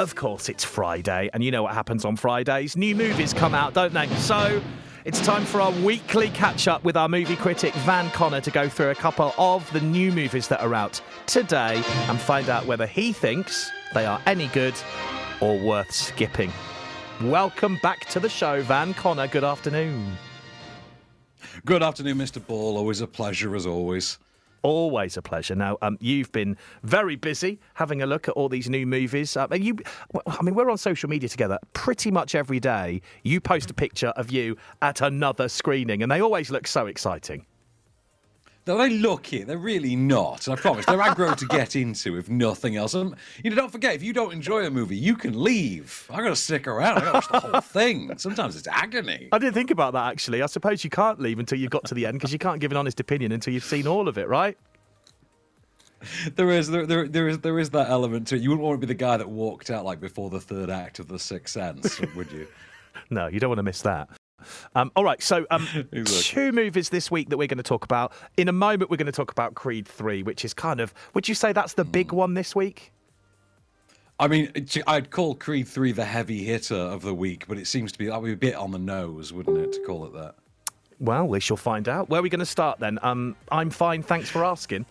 Of course, it's Friday, and you know what happens on Fridays. New movies come out, don't they? So it's time for our weekly catch-up with our movie critic, Van Connor, to go through a couple of the new movies that are out today and find out whether he thinks they are any good or worth skipping. Welcome back to the show, Van Connor. Good afternoon. Good afternoon, Mr. Ball. Always a pleasure, as always. Always a pleasure. Now, you've been very busy having a look at all these new movies. We're on social media together pretty much every day. You post a picture of you at another screening, and they always look so exciting. Though they look it, they're really not. I promise. They're aggro to get into, if nothing else. And don't forget, if you don't enjoy a movie, you can leave. I got to stick around. I got to watch the whole thing. Sometimes it's agony. I didn't think about that, actually. I suppose you can't leave until you've got to the end, because you can't give an honest opinion until you've seen all of it, right? There is that element to it. You wouldn't want to be the guy that walked out before the third act of The Sixth Sense, would you? No, you don't want to miss that. All right, so Exactly. Two movies this week that we're going to talk about. In a moment, we're going to talk about Creed 3, which is kind of... Would you say that's the big one this week? I mean, I'd call Creed 3 the heavy hitter of the week, but it seems to be that would be a bit on the nose, wouldn't it, to call it that? Well, we shall find out. Where are we going to start then? I'm fine, thanks for asking.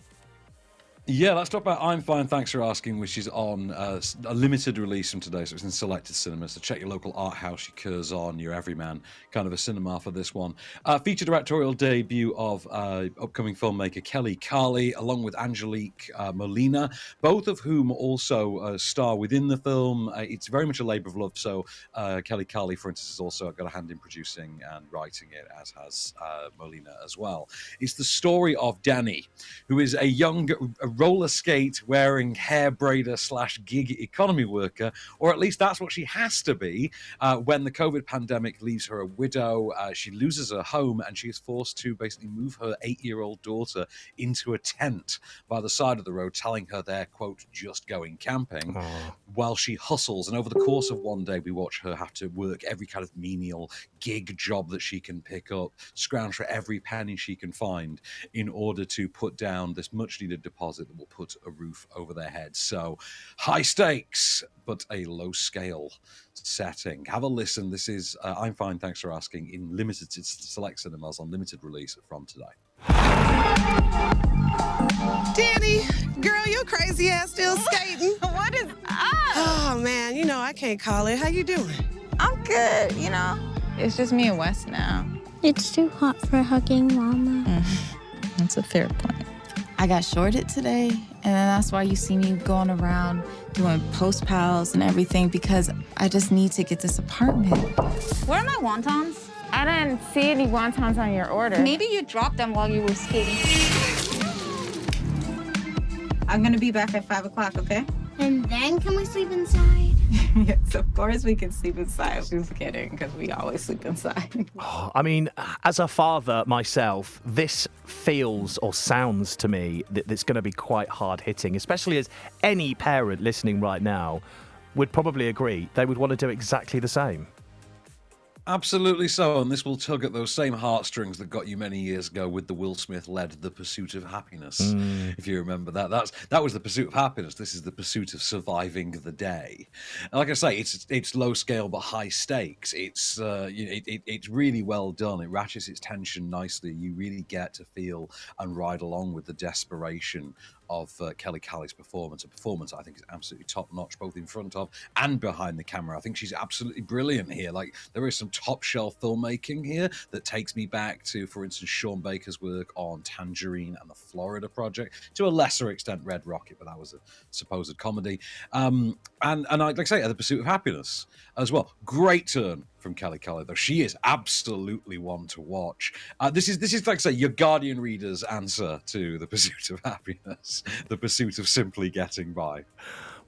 Yeah, let's talk about I'm Fine, Thanks for Asking, which is on a limited release from today, so it's in selected cinemas. So check your local art house, your Curzon, your Everyman, kind of a cinema for this one. Feature directorial debut of upcoming filmmaker Kelly Carley, along with Angelique Molina, both of whom also star within the film. It's very much a labour of love, so Kelly Carley, for instance, has also got a hand in producing and writing it, as has Molina as well. It's the story of Danny, who is a young roller skate wearing hair braider / gig economy worker, or at least that's what she has to be. When the COVID pandemic leaves her a widow, she loses her home and she is forced to basically move her 8-year-old daughter into a tent by the side of the road, telling her they're, quote, just going camping, while she hustles. And over the course of one day, we watch her have to work every kind of menial gig job that she can pick up, scrounge for every penny she can find in order to put down this much needed deposit that will put a roof over their heads. So high stakes, but a low scale setting. Have a listen. This is I'm Fine, Thanks for Asking, in limited select cinemas on limited release from today. Danny, girl, your crazy ass still skating. What is up? Oh man, I can't call it. How you doing? I'm good, It's just me and Wes now. It's too hot for hugging Mama. That's a fair point. I got shorted today, and then that's why you see me going around doing post pals and everything, because I just need to get this apartment. Where are my wontons? I didn't see any wontons on your order. Maybe you dropped them while you were skating. I'm gonna be back at 5 o'clock, okay? And then can we sleep inside? Yes, of course we can sleep inside. Just kidding, because we always sleep inside. I mean, as a father myself, this feels or sounds to me that it's going to be quite hard-hitting, especially as any parent listening right now would probably agree. They would want to do exactly the same. Absolutely so, and this will tug at those same heartstrings that got you many years ago with the Will Smith-led The Pursuit of Happiness, if you remember that. That was The Pursuit of Happiness. This is The Pursuit of Surviving the Day. And like I say, it's low scale but high stakes. It's really well done. It ratchets its tension nicely. You really get to feel and ride along with the desperation of Kelly Carley's performance. A performance I think is absolutely top-notch, both in front of and behind the camera. I think she's absolutely brilliant here. There is some top-shelf filmmaking here that takes me back to, for instance, Sean Baker's work on Tangerine and the Florida Project, to a lesser extent Red Rocket, but that was a supposed comedy. And like I say, The Pursuit of Happiness as well. Great turn from Kelly Carley, though. She is absolutely one to watch. This is like I say, your Guardian reader's answer to The Pursuit of Happiness, The Pursuit of Simply Getting By.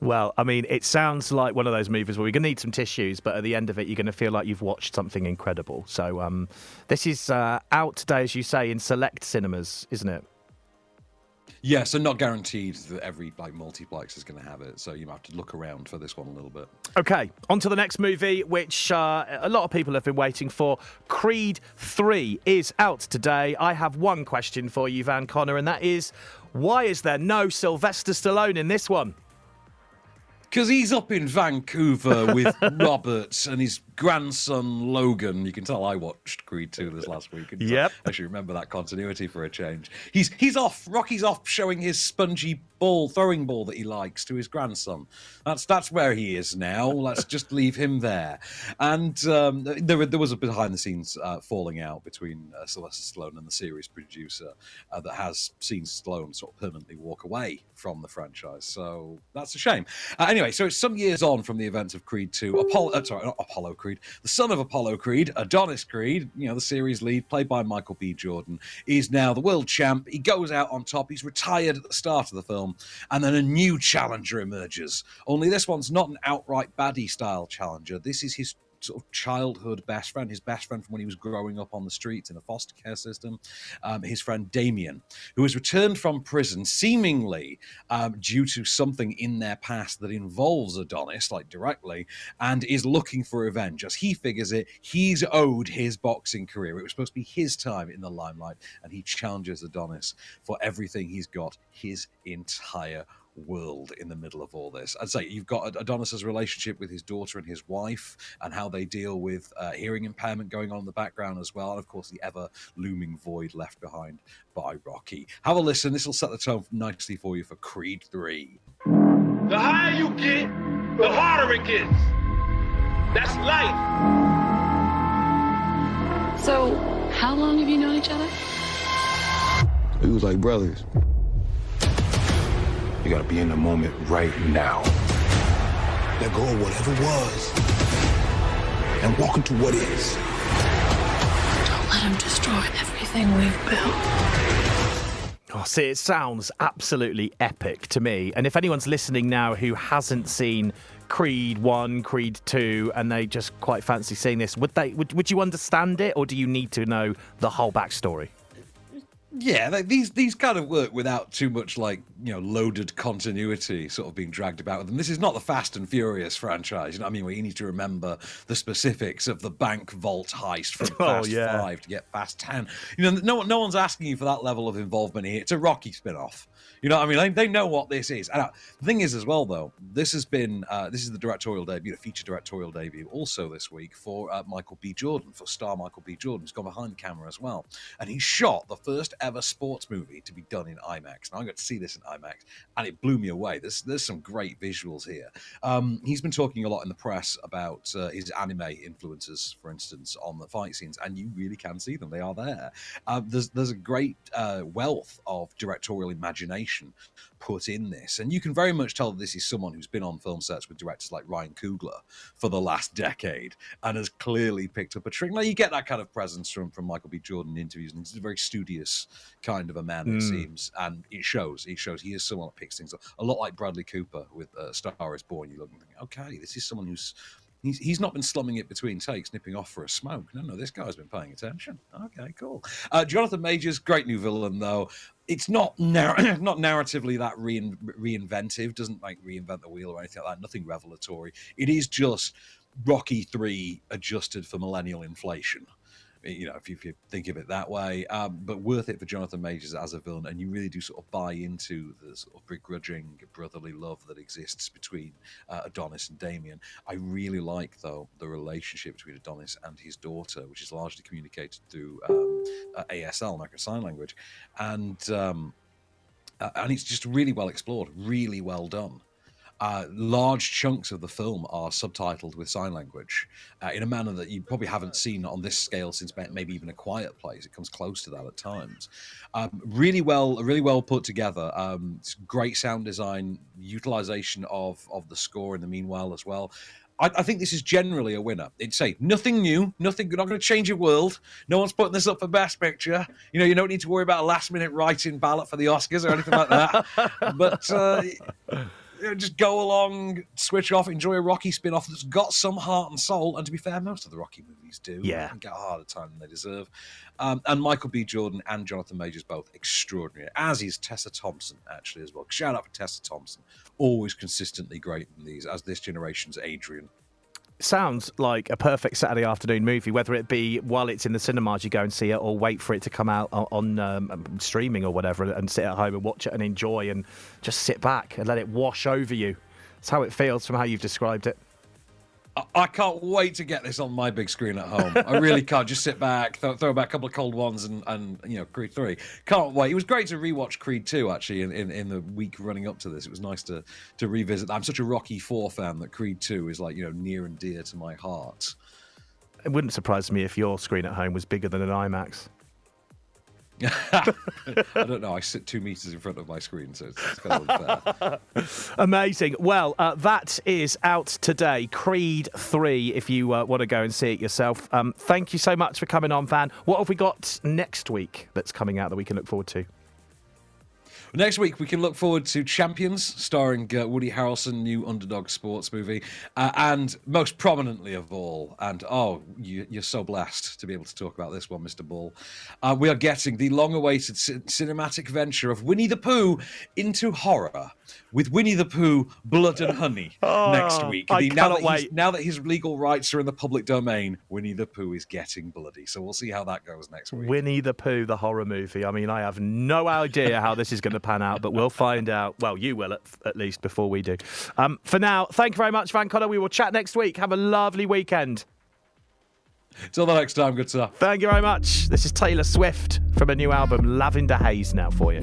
Well, I mean, it sounds like one of those movies where you're going to need some tissues, but at the end of it, you're going to feel like you've watched something incredible. So this is out today, as you say, in select cinemas, isn't it? Yeah, so not guaranteed that every multiplex is going to have it. So you might have to look around for this one a little bit. Okay, on to the next movie, which a lot of people have been waiting for. Creed 3 is out today. I have one question for you, Van Connor, and that is, why is there no Sylvester Stallone in this one? Because he's up in Vancouver with Roberts and his grandson Logan. You can tell I watched Creed 2 this last week. Yep. I should remember that continuity for a change. He's off. Rocky's off showing his spongy throwing ball that he likes to his grandson. That's where he is now. Let's just leave him there. And there was a behind the scenes falling out between Sylvester Stallone and the series producer that has seen Stallone sort of permanently walk away from the franchise. So that's a shame. Anyway, so it's some years on from the events of Creed 2. Not Apollo Creed. The son of Apollo Creed, Adonis Creed, the series lead, played by Michael B. Jordan, is now the world champ. He goes out on top. He's retired at the start of the film. And then a new challenger emerges. Only this one's not an outright baddie-style challenger. This is his sort of childhood best friend, his best friend from when he was growing up on the streets in a foster care system, his friend Damien, who has returned from prison seemingly due to something in their past that involves Adonis, like directly, and is looking for revenge. As he figures it, he's owed his boxing career. It was supposed to be his time in the limelight, and he challenges Adonis for everything he's got, his entire world in the middle of all this. I'd say you've got Adonis's relationship with his daughter and his wife and how they deal with hearing impairment going on in the background as well. And of course, the ever looming void left behind by Rocky. Have a listen. This will set the tone nicely for you for Creed 3. The higher you get, the harder it gets. That's life. So, how long have you known each other? We was like brothers. You gotta be in the moment right now. Let go of whatever was and walk into what is. Don't let him destroy everything we've built. Oh, see, it sounds absolutely epic to me. And if anyone's listening now who hasn't seen Creed 1, Creed 2, and they just quite fancy seeing this, would you understand it, or do you need to know the whole backstory? Yeah, these kind of work without too much loaded continuity sort of being dragged about with them. This is not the Fast and Furious franchise, where you need to remember the specifics of the bank vault heist from Fast 5 to get Fast 10. No one's asking you for that level of involvement here. It's a Rocky spin-off. They know what this is. And the thing is as well, though, this is the directorial debut, the feature directorial debut also this week for Michael B. Jordan, for star Michael B. Jordan, who's gone behind the camera as well. And he shot the first ever sports movie to be done in IMAX. Now, I got to see this in IMAX, and it blew me away. There's some great visuals here. He's been talking a lot in the press about his anime influences, for instance, on the fight scenes, and you really can see them. They are there. There's a great wealth of directorial imagination put in this, and you can very much tell that this is someone who's been on film sets with directors like Ryan Coogler for the last decade and has clearly picked up a trick. Now, you get that kind of presence from Michael B. Jordan in interviews, and he's a very studious kind of a man, it seems, and it shows. He is someone that picks things up, a lot like Bradley Cooper with Star is Born. You look and think, okay, this is someone who's He's not been slumming it between takes, nipping off for a smoke. No, this guy's been paying attention. Okay, cool. Jonathan Majors, great new villain, though. It's not not narratively that reinventive, doesn't reinvent the wheel or anything like that, nothing revelatory. It is just Rocky 3 adjusted for millennial inflation. If you think of it that way, but worth it for Jonathan Majors as a villain, and you really do sort of buy into the sort of begrudging brotherly love that exists between Adonis and Damien. I really like, though, the relationship between Adonis and his daughter, which is largely communicated through ASL, American Sign Language, and it's just really well explored, really well done. Large chunks of the film are subtitled with sign language in a manner that you probably haven't seen on this scale since maybe even A Quiet Place. It comes close to that at times. Really well put together. It's great sound design, utilization of the score in the meanwhile as well. I think this is generally a winner. It's nothing new, nothing. You're not going to change your world. No one's putting this up for Best Picture. You don't need to worry about a last-minute write-in ballot for the Oscars or anything like that. But just go along, switch off, enjoy a Rocky spin-off that's got some heart and soul. And to be fair, most of the Rocky movies do. Yeah. And get a harder time than they deserve. And Michael B. Jordan and Jonathan Majors, both extraordinary, as is Tessa Thompson, actually, as well. Shout out for Tessa Thompson. Always consistently great in these, as this generation's Adrian. Sounds like a perfect Saturday afternoon movie, whether it be while it's in the cinemas you go and see it, or wait for it to come out on streaming or whatever and sit at home and watch it and enjoy and just sit back and let it wash over you. That's how it feels from how you've described it. I can't wait to get this on my big screen at home. I really can't. Just sit back, throw back a couple of cold ones, and Creed 3. Can't wait. It was great to rewatch Creed 2 actually in the week running up to this. It was nice to revisit. I'm such a Rocky 4 fan that Creed 2 is like near and dear to my heart. It wouldn't surprise me if your screen at home was bigger than an IMAX. I don't know. I sit 2 meters in front of my screen, so it's kind of unfair. Amazing. Well, that is out today. Creed 3, if you want to go and see it yourself. Thank you so much for coming on, Van. What have we got next week that's coming out that we can look forward to? Next week, we can look forward to Champions, starring Woody Harrelson, new underdog sports movie. And most prominently of all, and you're so blessed to be able to talk about this one, Mr. Ball. We are getting the long-awaited cinematic venture of Winnie the Pooh into horror with Winnie the Pooh, Blood and Honey next week. I cannot wait. Now that his legal rights are in the public domain, Winnie the Pooh is getting bloody. So we'll see how that goes next week. Winnie the Pooh, the horror movie. I mean, I have no idea how this is going to pan out, but we'll find out. Well, you will at least before we do. For now, thank you very much, Van Connor. We will chat next week. Have a lovely weekend. Till the next time, good stuff. Thank you very much. This is Taylor Swift from a new album, Lavender Haze, now for you.